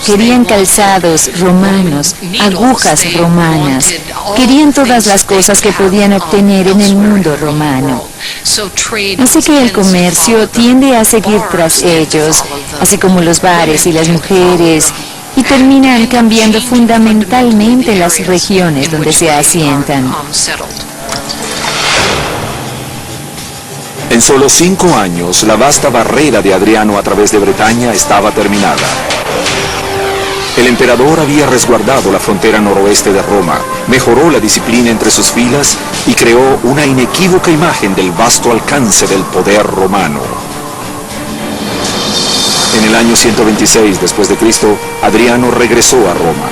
querían calzados romanos, agujas romanas, querían todas las cosas que podían obtener en el mundo romano. Así que el comercio tiende a seguir tras ellos, así como los bares y las mujeres, y terminan cambiando fundamentalmente las regiones donde se asientan. En solo 5 años, la vasta barrera de Adriano a través de Bretaña estaba terminada. El emperador había resguardado la frontera noroeste de Roma, mejoró la disciplina entre sus filas y creó una inequívoca imagen del vasto alcance del poder romano. En el año 126 después de Cristo, Adriano regresó a Roma.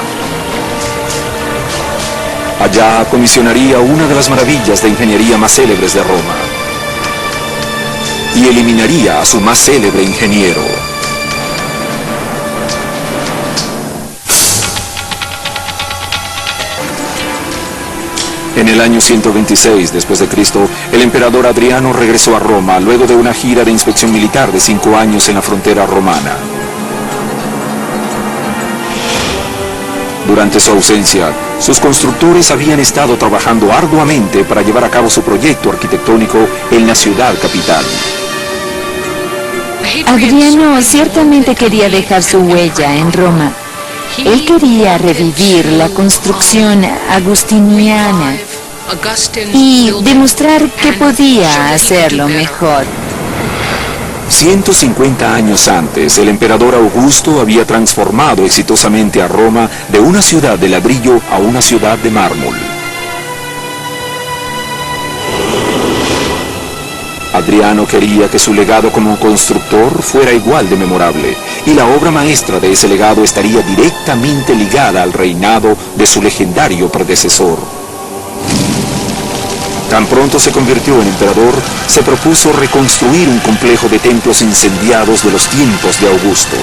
Allá comisionaría una de las maravillas de ingeniería más célebres de Roma y eliminaría a su más célebre ingeniero. En el año 126 después de Cristo, el emperador Adriano regresó a Roma luego de una gira de inspección militar de 5 años en la frontera romana. Durante su ausencia, sus constructores habían estado trabajando arduamente para llevar a cabo su proyecto arquitectónico en la ciudad capital. Adriano ciertamente quería dejar su huella en Roma. Él quería revivir la construcción agustiniana y demostrar que podía hacerlo mejor. 150 años antes, el emperador Augusto había transformado exitosamente a Roma de una ciudad de ladrillo a una ciudad de mármol. Adriano quería que su legado como constructor fuera igual de memorable, y la obra maestra de ese legado estaría directamente ligada al reinado de su legendario predecesor. Tan pronto se convirtió en emperador, se propuso reconstruir un complejo de templos incendiados de los tiempos de Augusto.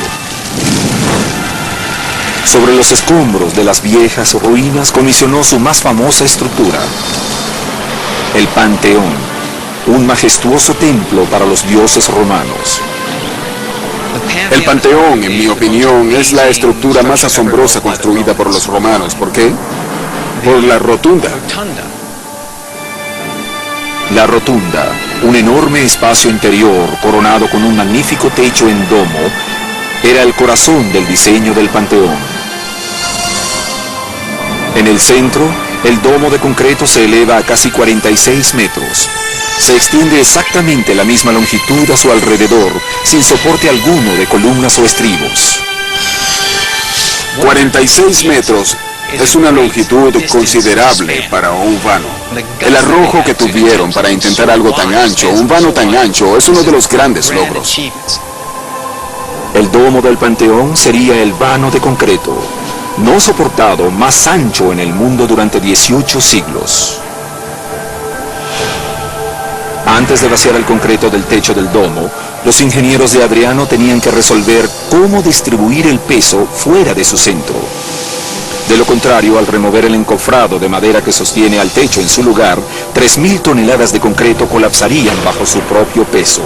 Sobre los escombros de las viejas ruinas comisionó su más famosa estructura, el Panteón. Un majestuoso templo para los dioses romanos. El Panteón, en mi opinión, es la estructura más asombrosa construida por los romanos. ¿Por qué? Por la rotunda. La rotunda, un enorme espacio interior coronado con un magnífico techo en domo, era el corazón del diseño del Panteón. En el centro, el domo de concreto se eleva a casi 46 metros. Se extiende exactamente la misma longitud a su alrededor, sin soporte alguno de columnas o estribos. 46 metros es una longitud considerable para un vano. El arrojo que tuvieron para intentar algo tan ancho, un vano tan ancho, es uno de los grandes logros. El domo del Panteón sería el vano de concreto, no soportado más ancho en el mundo durante 18 siglos. Antes de vaciar el concreto del techo del domo, los ingenieros de Adriano tenían que resolver cómo distribuir el peso fuera de su centro. De lo contrario, al remover el encofrado de madera que sostiene al techo en su lugar, 3.000 toneladas de concreto colapsarían bajo su propio peso.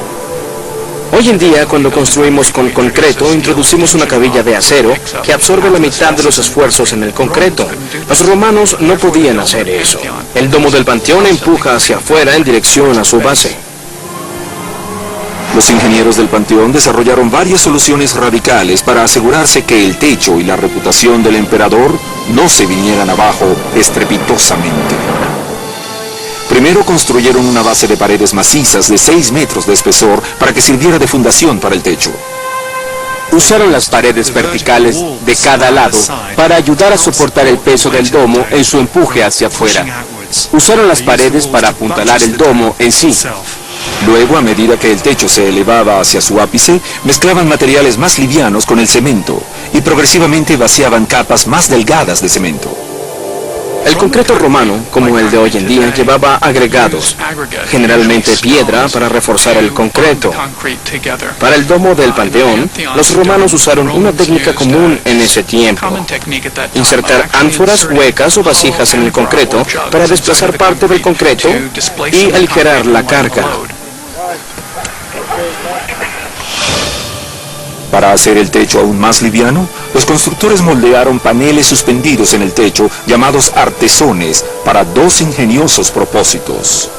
Hoy en día, cuando construimos con concreto, introducimos una cabilla de acero que absorbe la mitad de los esfuerzos en el concreto. Los romanos no podían hacer eso. El domo del Panteón empuja hacia afuera en dirección a su base. Los ingenieros del Panteón desarrollaron varias soluciones radicales para asegurarse que el techo y la reputación del emperador no se vinieran abajo estrepitosamente. Primero construyeron una base de paredes macizas de 6 metros de espesor para que sirviera de fundación para el techo. Usaron las paredes verticales de cada lado para ayudar a soportar el peso del domo en su empuje hacia afuera. Usaron las paredes para apuntalar el domo en sí. Luego, a medida que el techo se elevaba hacia su ápice, mezclaban materiales más livianos con el cemento y progresivamente vaciaban capas más delgadas de cemento. El concreto romano, como el de hoy en día, llevaba agregados, generalmente piedra, para reforzar el concreto. Para el domo del Panteón, los romanos usaron una técnica común en ese tiempo: insertar ánforas huecas o vasijas en el concreto para desplazar parte del concreto y aligerar la carga. Para hacer el techo aún más liviano, los constructores moldearon paneles suspendidos en el techo llamados artesones para dos ingeniosos propósitos.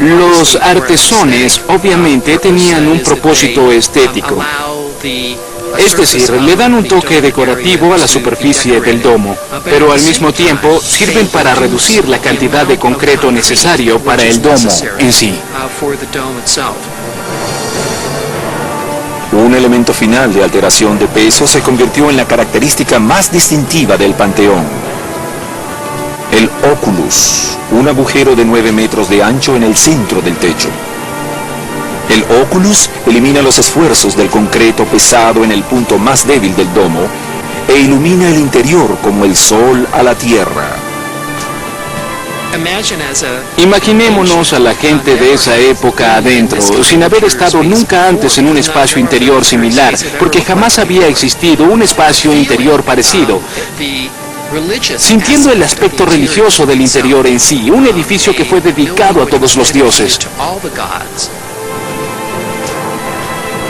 Los artesones obviamente tenían un propósito estético. Es decir, le dan un toque decorativo a la superficie del domo, pero al mismo tiempo sirven para reducir la cantidad de concreto necesario para el domo en sí. Un elemento final de alteración de peso se convirtió en la característica más distintiva del Panteón: el oculus, un agujero de 9 metros de ancho en el centro del techo. El oculus elimina los esfuerzos del concreto pesado en el punto más débil del domo e ilumina el interior como el sol a la tierra. Imaginémonos a la gente de esa época adentro, sin haber estado nunca antes en un espacio interior similar, porque jamás había existido un espacio interior parecido, sintiendo el aspecto religioso del interior en sí, un edificio que fue dedicado a todos los dioses.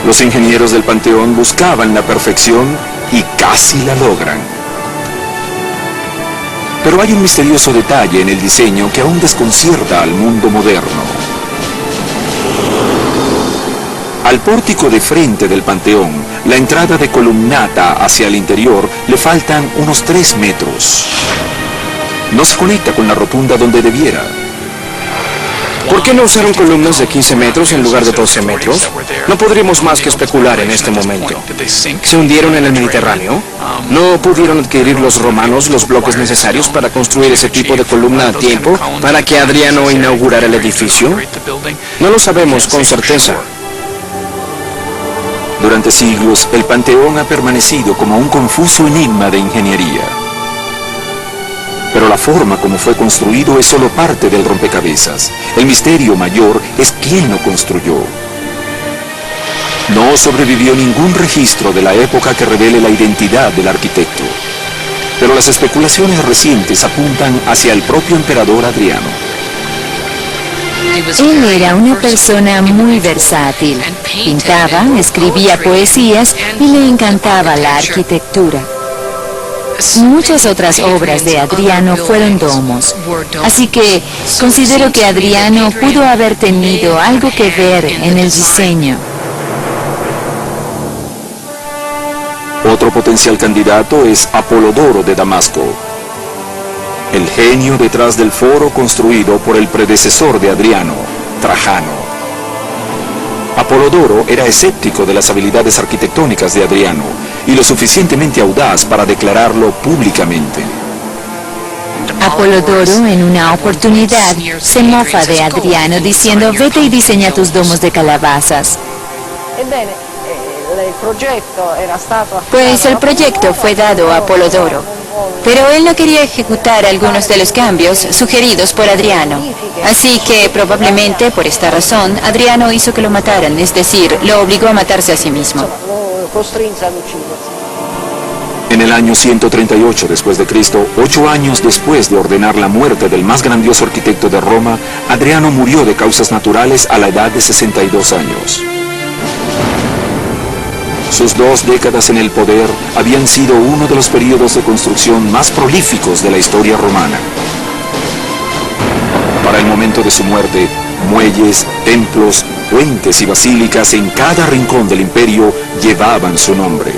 Los ingenieros del Panteón buscaban la perfección y casi la logran. Pero hay un misterioso detalle en el diseño que aún desconcierta al mundo moderno. Al pórtico de frente del Panteón, la entrada de columnata hacia el interior le faltan unos 3 metros. No se conecta con la rotunda donde debiera. ¿Por qué no usaron columnas de 15 metros en lugar de 12 metros? No podríamos más que especular en este momento. ¿Se hundieron en el Mediterráneo? ¿No pudieron adquirir los romanos los bloques necesarios para construir ese tipo de columna a tiempo para que Adriano inaugurara el edificio? No lo sabemos con certeza. Durante siglos, el Panteón ha permanecido como un confuso enigma de ingeniería. Pero la forma como fue construido es solo parte del rompecabezas. El misterio mayor es quién lo construyó. No sobrevivió ningún registro de la época que revele la identidad del arquitecto. Pero las especulaciones recientes apuntan hacia el propio emperador Adriano. Él era una persona muy versátil. Pintaba, escribía poesías y le encantaba la arquitectura. Muchas otras obras de Adriano fueron domos, así que considero que Adriano pudo haber tenido algo que ver en el diseño. Otro potencial candidato es Apolodoro de Damasco, el genio detrás del foro construido por el predecesor de Adriano, Trajano. Apolodoro era escéptico de las habilidades arquitectónicas de Adriano y lo suficientemente audaz para declararlo públicamente. Apolodoro en una oportunidad se mofa de Adriano diciendo: vete y diseña tus domos de calabazas. Pues el proyecto fue dado a Apolodoro, pero él no quería ejecutar algunos de los cambios sugeridos por Adriano. Así que probablemente por esta razón Adriano hizo que lo mataran, es decir, lo obligó a matarse a sí mismo. En el año 138 después de Cristo, 8 años después de ordenar la muerte del más grandioso arquitecto de Roma, Adriano murió de causas naturales a la edad de 62 años. Sus 2 décadas en el poder habían sido uno de los periodos de construcción más prolíficos de la historia romana. Para el momento de su muerte, muelles, templos, puentes y basílicas en cada rincón del imperio llevaban su nombre.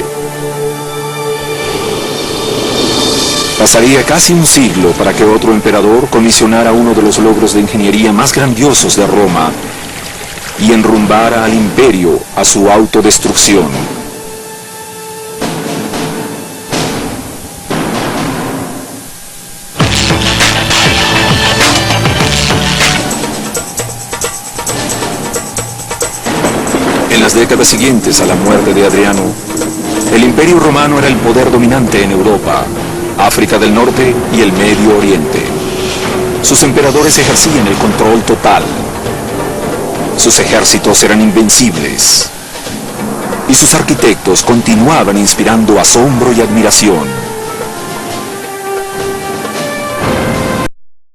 Pasaría casi un siglo para que otro emperador comisionara uno de los logros de ingeniería más grandiosos de Roma y enrumbara al imperio a su autodestrucción. En las décadas siguientes a la muerte de Adriano, el Imperio Romano era el poder dominante en Europa, África del Norte y el Medio Oriente. Sus emperadores ejercían el control total. Sus ejércitos eran invencibles. Y sus arquitectos continuaban inspirando asombro y admiración.